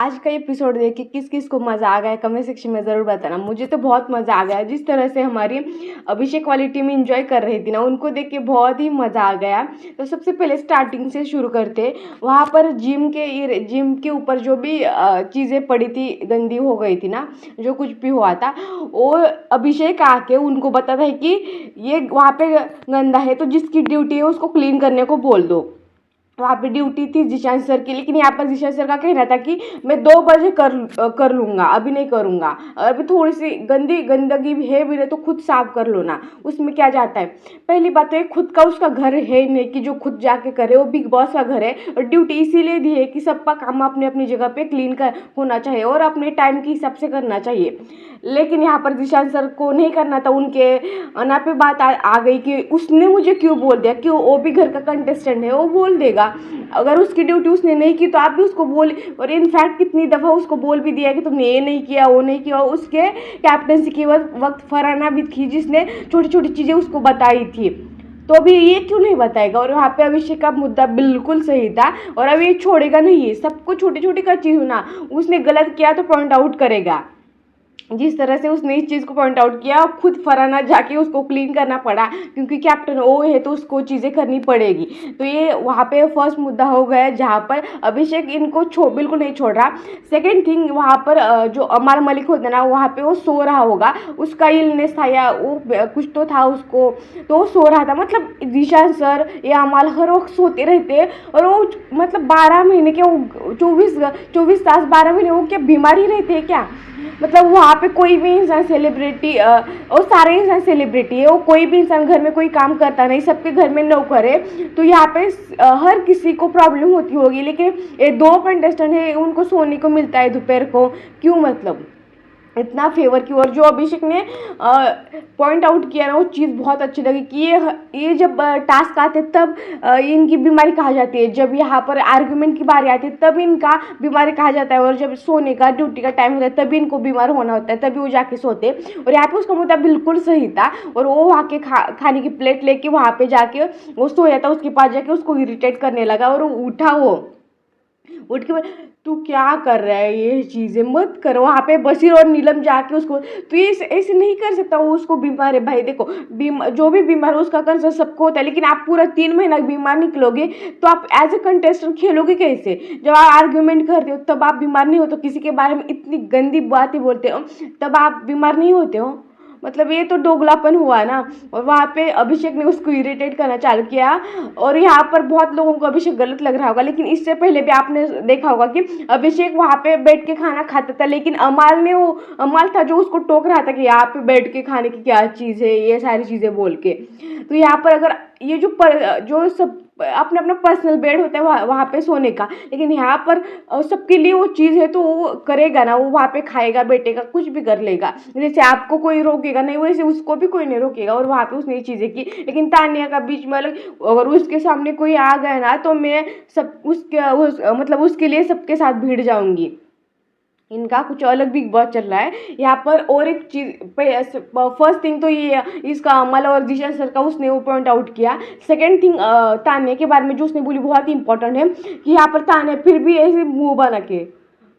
आज का एपिसोड देख के किस किस को मज़ा आ गया है कमेंट सेक्शन में ज़रूर बताना। मुझे तो बहुत मज़ा आ गया। जिस तरह से हमारी अभिषेक वाली टीम एंजॉय कर रही थी ना, उनको देख के बहुत ही मज़ा आ गया। तो सबसे पहले स्टार्टिंग से शुरू करते। वहाँ पर जिम के ऊपर जो भी चीज़ें पड़ी थी, गंदी हो गई थी ना, जो कुछ भी हुआ था, वो अभिषेक आके उनको बताता है कि ये वहाँ पे गंदा है, तो जिसकी ड्यूटी है उसको क्लीन करने को बोल दो। वहाँ पे ड्यूटी थी जिशान सर की, लेकिन यहाँ पर जिशान सर का कहना था कि मैं 2 बजे कर लूँगा, अभी नहीं करूँगा। अभी थोड़ी सी गंदगी भी है भी तो खुद साफ कर लो ना, उसमें क्या जाता है। पहली बात तो ये खुद का उसका घर है नहीं कि जो खुद जाके करे, वो बिग बॉस का घर है और ड्यूटी इसीलिए दी है कि सबका काम अपने अपनी जगह पे क्लीन कर होना चाहिए और अपने टाइम के हिसाब से करना चाहिए। लेकिन यहाँ पर जिशान सर को नहीं करना था। उनके अना पे बात आ गई कि उसने मुझे क्यों बोल दिया, क्यों, वो भी घर का कंटेस्टेंट है, वो बोल देगा। अगर उसकी ड्यूटी उसने नहीं की तो आप भी उसको बोल, और इनफैक्ट कितनी दफ़ा उसको बोल भी दिया कि तुमने ये नहीं किया, वो नहीं किया। उसके कैप्टनसी के वक्त फरहाना भी थी जिसने छोटी छोटी चीज़ें उसको बताई थी, तो अभी ये क्यों नहीं बताएगा। और वहाँ पे अभिषेक का मुद्दा बिल्कुल सही था और अब ये छोड़ेगा नहीं है। सबको छोटी छोटी का चीज़ होना, उसने गलत किया तो पॉइंट आउट करेगा। जिस तरह से उसने इस चीज़ को पॉइंट आउट किया, खुद फरहाना जाके उसको क्लीन करना पड़ा, क्योंकि कैप्टन वो है तो उसको चीज़ें करनी पड़ेगी। तो ये वहाँ पे फर्स्ट मुद्दा हो गया जहाँ पर अभिषेक इनको बिल्कुल नहीं छोड़ रहा। सेकेंड थिंग, वहाँ पर जो अमाल मलिक होता ना, वहाँ पे वो सो रहा होगा, उसका इलनेस था या वो कुछ तो था उसको, तो वो सो रहा था। मतलब जीशान सर या अमाल हर वक्त सोते रहते और वो मतलब 12 महीने के, वो 24 तास 12 महीने वो क्या बीमारी रहते हैं क्या। मतलब वहाँ पे कोई भी इंसान सेलिब्रिटी, और सारे इंसान सेलिब्रिटी है, वो कोई भी इंसान घर में कोई काम करता नहीं, सबके घर में नौकर है। तो यहाँ पे हर किसी को प्रॉब्लम होती होगी, लेकिन ये 2 कंटेस्टेंट है, उनको सोने को मिलता है दोपहर को, क्यों, मतलब इतना फेवर की। और जो अभिषेक ने पॉइंट आउट किया ना, वो चीज़ बहुत अच्छी लगी कि ये जब टास्क आते तब इनकी बीमारी कहा जाती है, जब यहाँ पर आर्गुमेंट की बारी आती है तब इनका बीमारी कहा जाता है, और जब सोने का ड्यूटी का टाइम होता है तभी इनको बीमार होना होता है, तभी वो जाके सोते। और यहाँ पे उसका मुद्दा बिल्कुल सही था। और वो वहाँ के खाने की प्लेट लेके वहाँ पे जाके वो सोया था, उसके पास जाके उसको इरिटेट करने लगा और वो उठा, वो उठ के तू क्या कर रहा है, ये चीज़ें मत करो। वहाँ पे बशीर और नीलम जाके उसको, तो ये ऐसे नहीं कर सकता, वो उसको बीमार है भाई। देखो, जो भी बीमार हो उसका कंसर्न सबको होता है, लेकिन आप पूरा 3 महीना बीमार निकलोगे तो आप एज ए कंटेस्टेंट खेलोगे कैसे। जब आप आर्ग्यूमेंट करते हो तब आप बीमार नहीं हो, तो किसी के बारे में इतनी गंदी बातें बोलते हो तब आप बीमार नहीं होते हो। मतलब ये तो दोगलापन हुआ ना। और वहाँ पे अभिषेक ने उसको इरिटेट करना चालू किया। और यहाँ पर बहुत लोगों को अभिषेक गलत लग रहा होगा, लेकिन इससे पहले भी आपने देखा होगा कि अभिषेक वहाँ पे बैठ के खाना खाता था, लेकिन अमाल था जो उसको टोक रहा था कि यहाँ पे बैठ के खाने की क्या चीज़ है, ये सारी चीज़ें बोल के। तो यहाँ पर अगर ये जो सब अपना अपना पर्सनल बेड होता है वहाँ पे सोने का, लेकिन यहाँ पर सबके लिए वो चीज़ है तो वो करेगा ना, वो वहाँ पे खाएगा, बैठेगा, कुछ भी कर लेगा। जैसे आपको कोई रोकेगा नहीं, वैसे उसको भी कोई नहीं रोकेगा। और वहाँ पे उसने ये चीज़ें की, लेकिन तानिया का बीच में अलग, अगर उसके सामने कोई आ गया ना तो मैं मतलब उसके लिए सबके साथ भिड़ जाऊंगी। इनका कुछ अलग बिग बॉस चल रहा है यहाँ पर। और एक चीज़, फर्स्ट थिंग तो ये इसका अमल और जिशान सर का उसने वो पॉइंट आउट किया। सेकंड थिंग, तान्या के बारे में जो उसने बोली बहुत ही इंपॉर्टेंट है कि यहाँ पर तान्या फिर भी ऐसे मुंह बना के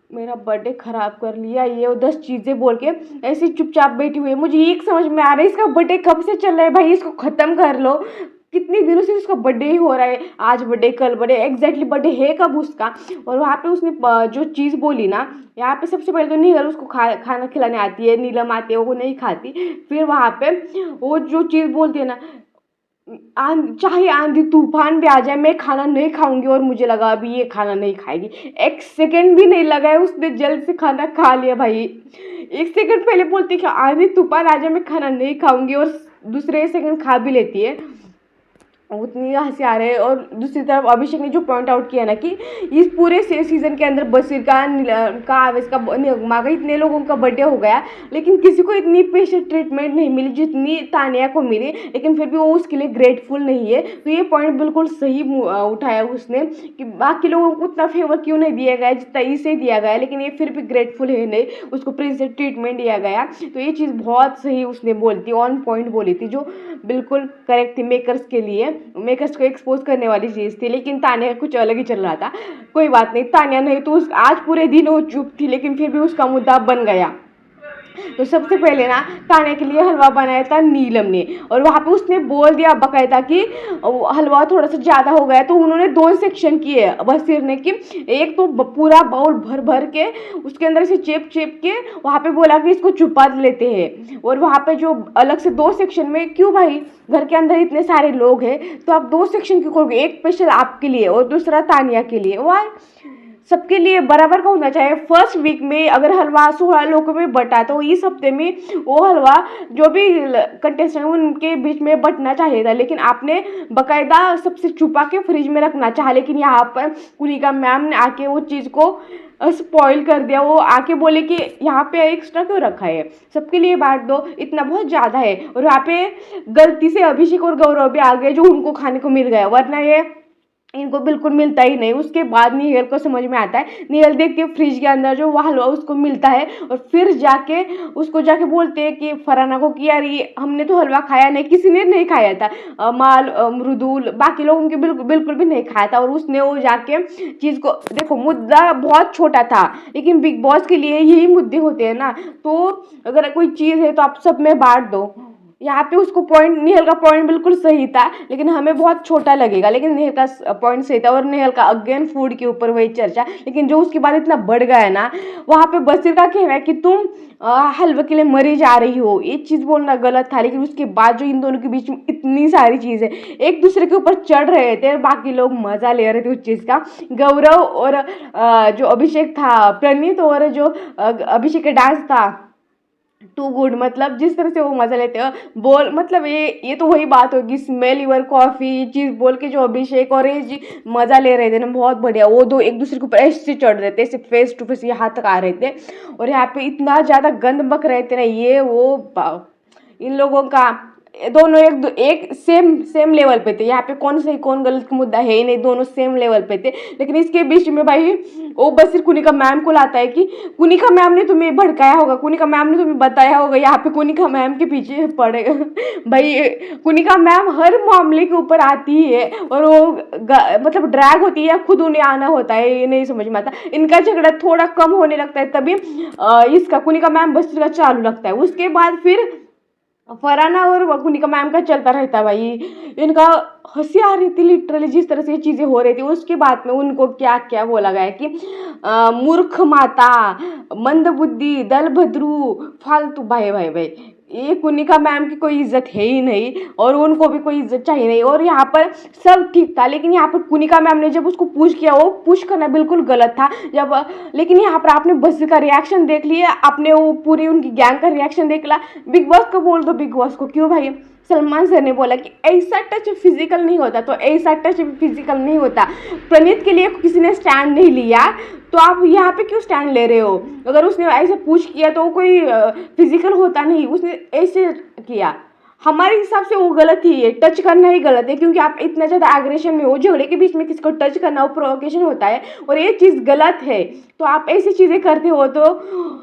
मेरा बर्थडे खराब कर लिया, ये वो 10 चीज़ें बोल के ऐसे चुपचाप बैठी हुई है। मुझे एक समझ में आ रहा है, इसका बर्थडे कब से चल रहा है भाई, इसको ख़त्म कर लो। कितने दिनों से उसका बर्थडे ही हो रहा है, आज बर्थडे कल बर्थडे, एग्जैक्टली बर्थडे है कब उसका। और वहाँ पे उसने जो चीज़ बोली ना, यहाँ पे सबसे पहले तो नीलम उसको खाना खिलाने आती है, नीलम आती है, वो नहीं खाती। फिर वहाँ पे वो जो चीज़ बोलती है ना, चाहे आंधी तूफान भी आ जाए मैं खाना नहीं खाऊंगी, और मुझे लगा अभी ये खाना नहीं खाएगी। एक सेकंड भी नहीं लगा है, उसने जल्द से खाना खा लिया भाई। एक सेकंड पहले बोलती कि आंधी तूफान आ जाए मैं खाना नहीं खाऊंगी, और दूसरे सेकंड खा भी लेती है। उतनी हंसी आ रही है। और दूसरी तरफ अभिषेक ने जो पॉइंट आउट किया ना कि इस पूरे सीजन के अंदर बशीर का आवेश का निगमा का इतने लोगों का बर्थडे हो गया, लेकिन किसी को इतनी पेशेंट ट्रीटमेंट नहीं मिली जितनी तानिया को मिली, लेकिन फिर भी वो उसके लिए ग्रेटफुल नहीं है। तो ये पॉइंट बिल्कुल सही उठाया उसने कि बाकी लोगों को उतना फेवर क्यों नहीं दिया गया जितना इसे दिया गया, लेकिन ये फिर भी ग्रेटफुल है नहीं, उसको प्रिंसेस ट्रीटमेंट दिया गया। तो ये चीज़ बहुत सही उसने बोली थी, ऑन पॉइंट बोली थी, जो बिल्कुल करेक्ट थी मेकर्स के लिए। मेकर्स को एक्सपोज करने वाली चीज़ थी, लेकिन तानिया का कुछ अलग ही चल रहा था। कोई बात नहीं, तानिया नहीं तो आज पूरे दिन वो चुप थी, लेकिन फिर भी उसका मुद्दा बन गया। तो सबसे पहले ना तानिया के लिए हलवा बनाया था नीलम ने, और वहाँ पे उसने बोल दिया बाकायदा कि हलवा थोड़ा सा ज़्यादा हो गया। तो उन्होंने 2 सेक्शन किए बसीर ने, कि एक तो पूरा बाउल भर भर के उसके अंदर से चेप चेप के वहाँ पे बोला कि इसको छुपा लेते हैं, और वहाँ पे जो अलग से 2 सेक्शन में, क्यों भाई घर के अंदर इतने सारे लोग हैं तो आप 2 सेक्शन क्यों करोगे, एक स्पेशल आपके लिए और दूसरा तानिया के लिए। वाह, सबके लिए बराबर का होना चाहिए। फर्स्ट वीक में अगर हलवा 16 लोगों में बटा, तो इस हफ्ते में वो हलवा जो भी कंटेस्टेंट उनके बीच में बटना चाहिए था, लेकिन आपने बाकायदा सबसे छुपा के फ्रिज में रखना चाहा। लेकिन यहाँ पर कुनिका मैम ने आके वो चीज़ को स्पॉइल कर दिया। वो आके बोले कि यहाँ पे एक्स्ट्रा क्यों रखा है, सबके लिए बांट दो, इतना बहुत ज़्यादा है। और यहाँ पे गलती से अभिषेक और गौरव भी आ गए, जो उनको खाने को मिल गया, वरना ये इनको बिल्कुल मिलता ही नहीं। उसके बाद निहाल को समझ में आता है, निहाल देखती है फ्रिज के अंदर जो वह हलवा उसको मिलता है, और फिर जाके उसको जाके बोलते हैं कि फरहाना को कि यार ये हमने तो हलवा खाया नहीं, किसी ने नहीं खाया था, माल मृदुल बाकी लोगों के बिल्कुल भी नहीं खाया था। और उसने वो जाके चीज़ को, देखो मुद्दा बहुत छोटा था, लेकिन बिग बॉस के लिए यही मुद्दे होते हैं ना। तो अगर कोई चीज़ है तो आप सब में बांट दो। यहाँ पे उसको पॉइंट, निहाल का पॉइंट बिल्कुल सही था, लेकिन हमें बहुत छोटा लगेगा, लेकिन निहाल का पॉइंट सही था। और निहाल का अगेन फूड के ऊपर वही चर्चा, लेकिन जो उसके बाद इतना बढ़ गया है ना, वहाँ पे बसीर का कहना है कि तुम हलवे के लिए मरी जा रही हो, ये चीज़ बोलना गलत था। लेकिन उसके बाद जो इन दोनों के बीच में इतनी सारी चीज़ें एक दूसरे के ऊपर चढ़ रहे थे, बाकी लोग मज़ा ले रहे थे उस चीज़ का। गौरव और जो अभिषेक था, प्रणीत और जो अभिषेक का डांस था टू गुड, मतलब जिस तरह से वो मज़ा लेते हो बोल, मतलब ये तो वही बात होगी, स्मेल यूर कॉफ़ी चीज़ बोल के जो अभिषेक और ये मज़ा ले रहे थे ना, बहुत बढ़िया। वो दो एक दूसरे के ऊपर ऐसे चढ़ रहे थे, सिर्फ फेस टू फेस यहाँ तक आ रहे थे, और यहाँ पे इतना ज़्यादा गंद बक रहे थे ना, ये वो इन लोगों का दोनों एक सेम लेवल पे थे। यहाँ पे कौन सही कौन गलत का मुद्दा है ही नहीं, दोनों सेम लेवल पे थे। लेकिन इसके बीच में भाई वो बस सिर्फ कुनिका मैम को लाता है कि कुनिका मैम ने तुम्हें भड़काया होगा, कुनिका मैम ने तुम्हें बताया होगा। यहाँ पे कुनिका मैम के पीछे पड़ेगा भाई, कुनिका मैम हर मामले के ऊपर आती है, और वो मतलब ड्रैग होती है या खुद उन्हें आना होता है, ये नहीं समझ में आता। इनका झगड़ा थोड़ा कम होने लगता है तभी इसका कुनिका मैम बस का चालू लगता है। उसके बाद फिर फरहाना और कुनिका मैम का चलता रहता भाई। इनका हंसी आ रही थी लिटरली, जिस तरह से ये चीज़ें हो रही थी। उसके बाद में उनको क्या क्या बोला गया कि मूर्ख माता, मंदबुद्धि, दल भद्रू, फालतू। भाई भाई भाई, ये कुनिका मैम की कोई इज्जत है ही नहीं, और उनको भी कोई इज्जत चाहिए नहीं। और यहाँ पर सब ठीक था, लेकिन यहाँ पर कुनिका मैम ने जब उसको पुश किया, वो पुश करना बिल्कुल गलत था जब, लेकिन यहाँ पर आपने बस का रिएक्शन देख लिया, आपने वो पूरी उनकी गैंग का रिएक्शन देख लिया। बिग बॉस को बोल दो, बिग बॉस को क्यों भाई। सलमान सर ने बोला कि ऐसा टच फिजिकल नहीं होता, तो ऐसा टच फिजिकल नहीं होता। प्रणीत के लिए किसी ने स्टैंड नहीं लिया, तो आप यहाँ पे क्यों स्टैंड ले रहे हो। अगर उसने ऐसे पुश किया तो कोई फिजिकल होता नहीं, उसने ऐसे किया। हमारे हिसाब से वो गलत ही है, टच करना ही गलत है, क्योंकि आप इतना ज़्यादा एग्रेशन में हो, झगड़े के बीच में किसी को टच करना वो प्रोवोकेशन होता है, और ये चीज़ गलत है। तो आप ऐसी चीज़ें करते हो तो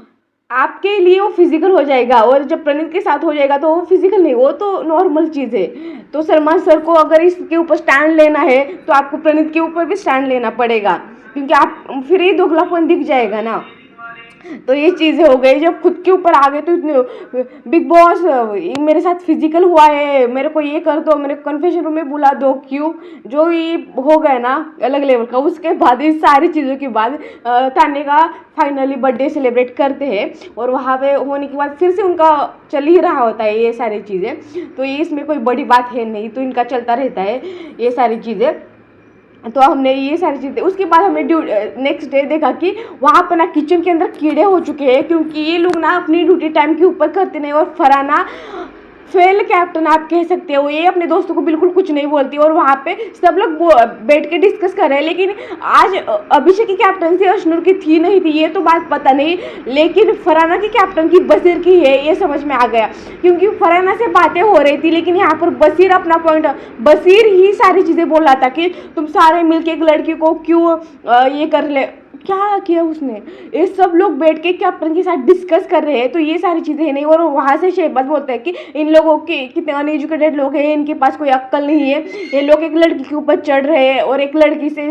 आपके लिए वो फिजिकल हो जाएगा, और जब प्रणीत के साथ हो जाएगा तो वो फिजिकल नहीं, वो तो नॉर्मल चीज़ है। तो सलमान सर को अगर इसके ऊपर स्टैंड लेना है तो आपको प्रणीत के ऊपर भी स्टैंड लेना पड़ेगा, क्योंकि आप फिर ही दोगलापन दिख जाएगा ना। तो ये चीज़ें हो गई, जब खुद के ऊपर आ गए तो इतने बिग बॉस मेरे साथ फिजिकल हुआ है, मेरे को ये कर दो, मेरे कन्फेशन रूम में बुला दो, क्यों जो ये हो गया ना अलग लेवल का। उसके बाद इस सारी चीज़ों के बाद तान्या का फाइनली बर्थडे सेलिब्रेट करते हैं, और वहाँ पे होने के बाद फिर से उनका चल ही रहा होता है ये सारी चीज़ें। तो ये इसमें कोई बड़ी बात है नहीं, तो इनका चलता रहता है ये सारी चीज़ें। तो हमने ये सारी चीज़ें, उसके बाद हमने नेक्स्ट डे देखा कि वहाँ पर ना किचन के अंदर कीड़े हो चुके हैं, क्योंकि ये लोग ना अपनी ड्यूटी टाइम के ऊपर करते नहीं। और फरहाना फेल कैप्टन आप कह सकते हो, ये अपने दोस्तों को बिल्कुल कुछ नहीं बोलती, और वहाँ पे सब लोग बैठ के डिस्कस कर रहे हैं। लेकिन आज अभिषेक की कैप्टनसी अशनूर की थी नहीं थी, ये तो बात पता नहीं, लेकिन फरहाना की कैप्टन की बसीर की है, ये समझ में आ गया। क्योंकि फरहाना से बातें हो रही थी, लेकिन यहाँ पर बसीर अपना पॉइंट, बसीर ही सारी चीज़ें बोल रहा था कि तुम सारे मिलके एक लड़की को क्यों ये कर ले, क्या किया उसने? ये सब लोग बैठ के कैप्टन के साथ डिस्कस कर रहे हैं, तो ये सारी चीज़ें नहीं। और वहाँ से शहबाज बोलता है कि इन लोगों के कितने अनएजुकेटेड लोग हैं, इनके पास कोई अक्ल नहीं है, ये लोग एक लड़की के ऊपर चढ़ रहे हैं और एक लड़की से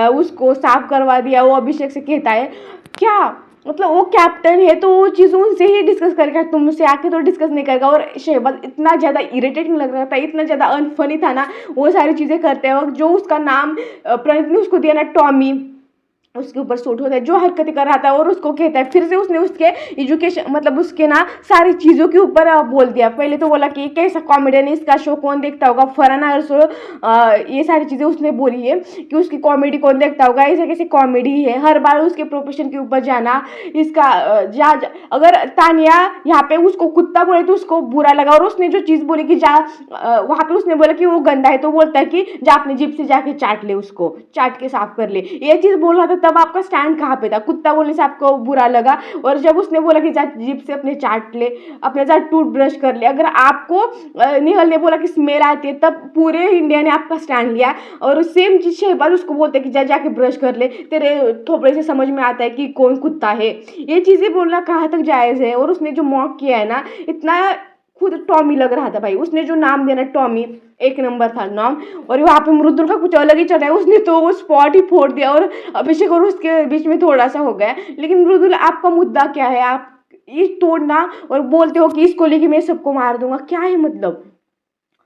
उसको साफ करवा दिया। वो अभिषेक से कहता है क्या मतलब वो कैप्टन है तो वो चीज़ उनसे ही डिस्कस करेगा, तुमसे आके तो डिस्कस नहीं करेगा। और शहबाज इतना ज़्यादा इरिटेटिंग लग रहा था, इतना ज़्यादा अनफनी था ना वो सारी चीज़ें करते वक्त। जो उसका नाम प्रणीत ने उसको दिया ना टॉमी, उसके ऊपर सूट होता है, जो हरकतें कर रहा था और उसको कहता है। फिर से उसने उसके एजुकेशन मतलब उसके ना सारी चीज़ों के ऊपर बोल दिया। पहले तो बोला कि कैसा कॉमेडियन है, इसका शो कौन देखता होगा, फरहाना अर्सो, ये सारी चीज़ें उसने बोली है कि उसकी कॉमेडी कौन देखता होगा, ऐसे कैसे कॉमेडी है, हर बार उसके प्रोफेशन के ऊपर जाना इसका अगर तानिया यहाँ पे उसको कुत्ता बोले तो उसको बुरा लगा। और उसने जो चीज़ बोली कि जा वहाँ पे उसने बोला कि वो गंदा है, तो बोलता है कि जा अपने जीभ से जाके चाट ले, उसको चाट के साफ कर ले। ये चीज़ बोल रहा था, तब आपका स्टैंड कहाँ पे था? कुत्ता बोलने से आपको बुरा लगा, और जब उसने बोला कि जा जीभ से अपने चाट ले, अपने साथ टूथ ब्रश कर ले, अगर आपको निहल ने बोला कि स्मेल आती है, तब पूरे इंडिया ने आपका स्टैंड लिया। और सेम चीज़ शहबाज उसको बोलते हैं कि जा जाके ब्रश कर ले, तेरे थोपड़े से समझ में आता है कि कौन कुत्ता है। ये चीज़ें बोलना कहाँ तक जायज़ है? और उसने जो मॉक किया है ना, इतना खुद टॉमी लग रहा था भाई। उसने जो नाम दिया ना टॉमी, एक नंबर था नाम। और वहाँ पे मृदुल का कुछ अलग ही चल रहा है, उसने तो वो स्पॉट ही फोड़ दिया। और अभिषेक और उसके बीच में थोड़ा सा हो गया। लेकिन मृदुल, आपका मुद्दा क्या है? आप ये तोड़ना और बोलते हो कि इसको लेके मैं सबको मार दूंगा, क्या है मतलब?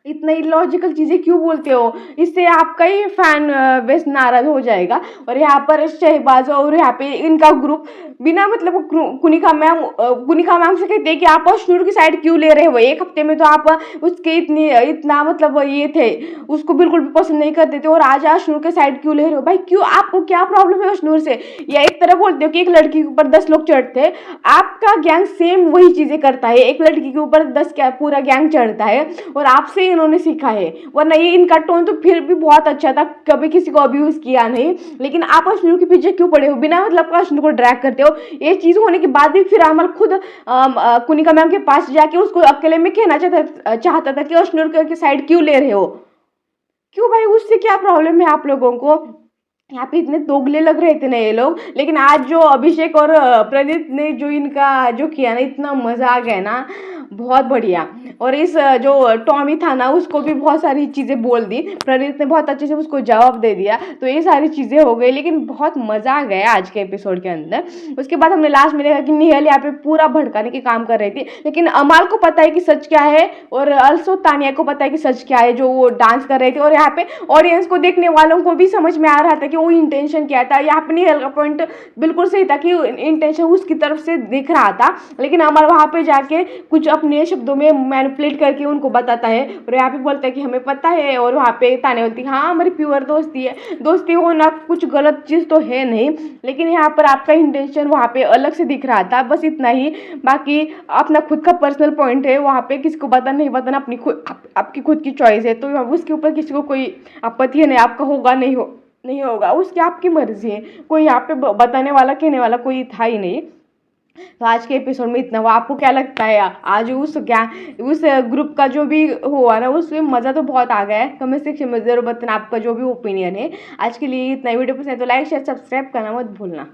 इतना इलॉजिकल चीज़ें क्यों बोलते हो? इससे आपका ही फैन बेस नाराज हो जाएगा। और यहाँ पर शहबाज और यहाँ पे इनका ग्रुप बिना मतलब कुनिका मैम से कहते हैं कि आप अश्नूर की साइड क्यों ले रहे हो? एक हफ्ते में तो आप उसके इतना मतलब ये थे, उसको बिल्कुल भी पसंद नहीं करते थे, और आज अश्नूर के साइड क्यों ले रहे हो भाई? क्यों, आपको क्या प्रॉब्लम है अश्नूर से? या एक तरह बोलते हो कि एक लड़की के ऊपर 10 लोग चढ़ते हैं, आपका गैंग सेम वही चीज़ें करता है, एक लड़की के ऊपर 10 क्या पूरा गैंग चढ़ता है, और आपसे इन्होंने सीखा है। वरना ये इनका टोन तो फिर भी बहुत अच्छा था, कभी किसी को अब्यूज किया नहीं। लेकिन आप अश्नूर के पीछे क्यों पड़े हो? बिना मतलब अश्नूर को ड्रैग करते हो। ये चीज़ होने के बाद भी फिर अमल खुद कुनिका मैम के पास जाके उसको अकेले में कहना चाहता था कि अश्नूर के साइड क्यों ले रहे हो? क्यों भाई, उससे क्या प्रॉब्लम है आप लोगों को? यहाँ पे इतने दोगले लग रहे थे ना ये लोग। लेकिन आज जो अभिषेक और प्रदीप ने जो इनका जो किया ना, इतना मज़ा आ गया ना, बहुत बढ़िया। और इस जो टॉमी था ना, उसको भी बहुत सारी चीज़ें बोल दी, प्रदीप ने बहुत अच्छे से उसको जवाब दे दिया, तो ये सारी चीज़ें हो गई। लेकिन बहुत मज़ा आ गया आज के एपिसोड के अंदर। उसके बाद हमने लास्ट में देखा कि निहल यहाँ पे पूरा भड़काने के काम कर रही थी, लेकिन अमाल को पता है कि सच क्या है, और अल्सो तानिया को पता है कि सच क्या है, जो वो डांस कर रहे थे। और यहाँ पे ऑडियंस को, देखने वालों को भी समझ में आ रहा था कि वो इंटेंशन क्या था। यहाँ पे निहल का पॉइंट बिल्कुल सही था कि इंटेंशन उसकी तरफ से दिख रहा था, लेकिन अमर वहाँ पे जाके कुछ अपने शब्दों में मैनिपुलेट करके उनको बताता है। और यहाँ पे बोलता है कि हमें पता है, और वहाँ पे ताने बोलती है हाँ हमारी प्योर दोस्ती है, दोस्ती होना कुछ गलत चीज़ तो है नहीं, लेकिन यहाँ पर आपका इंटेंशन वहाँ पे अलग से दिख रहा था, बस इतना ही। बाकी अपना खुद का पर्सनल पॉइंट है, वहाँ पे किसी को बताना नहीं बताना अपनी खुद आपकी खुद की चॉइस है, तो उसके ऊपर किसी को कोई आपत्ति है नहीं। आपका होगा नहीं होगा, उसकी आपकी मर्जी है, कोई यहाँ पे बताने वाला कहने वाला कोई था ही नहीं। तो आज के एपिसोड में इतना हुआ। आपको क्या लगता है आज उस ग्रुप का जो भी हुआ ना, उसमें मज़ा तो बहुत आ गया है? कमेंट सेक्शन में जरूर बताना आपका जो भी ओपिनियन है। आज के लिए इतना। वीडियो पसंद है तो लाइक शेयर सब्सक्राइब करना मत भूलना।